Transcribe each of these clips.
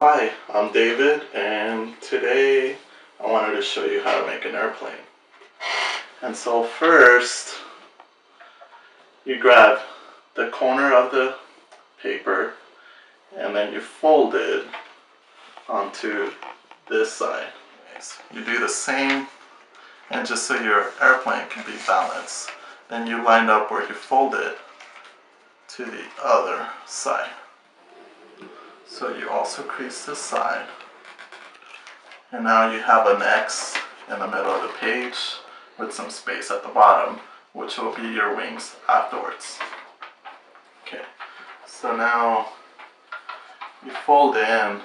Hi, I'm David, and today I wanted to show you how to make an airplane. And so first, you grab the corner of the paper and then you fold it onto this side. You do the same, and just so your airplane can be balanced, then you line up where you fold it to the other side. So you also crease this side. And now you have an X in the middle of the page with some space at the bottom, which will be your wings afterwards. Okay, so now you fold in,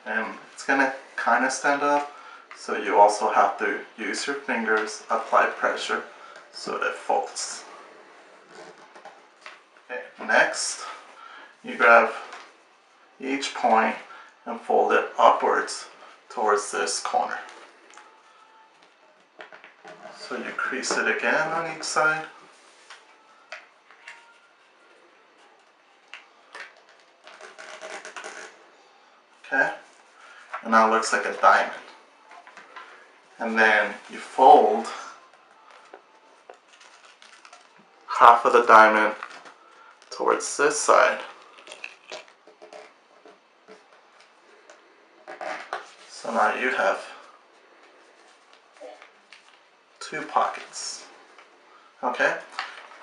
and it's gonna kind of stand up, so you also have to use your fingers, apply pressure so that it folds. Okay, next, you grab each point and fold it upwards towards this corner. So you crease it again on each side. Okay, and now it looks like a diamond. And then you fold half of the diamond towards this side. So now you have two pockets. Okay?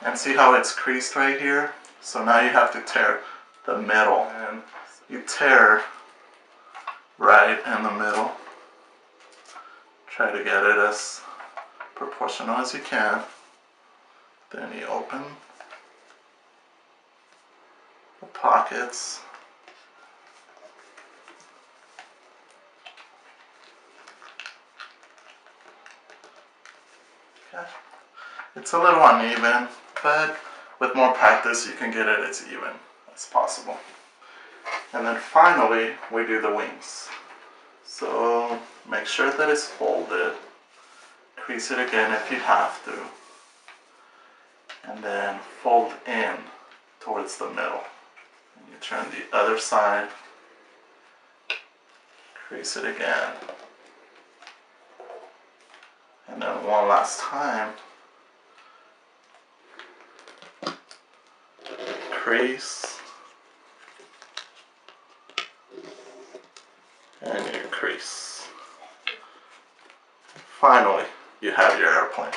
And see how it's creased right here? So now you have to tear the middle. And you tear right in the middle. Try to get it as proportional as you can. Then you open the pockets. Okay. It's a little uneven, but with more practice you can get it as even as possible. And then finally we do the wings. So make sure that it's folded. Crease it again if you have to. And then fold in towards the middle. And you turn the other side. Crease it again. And then one last time. Crease. And you crease. Finally, you have your airplane.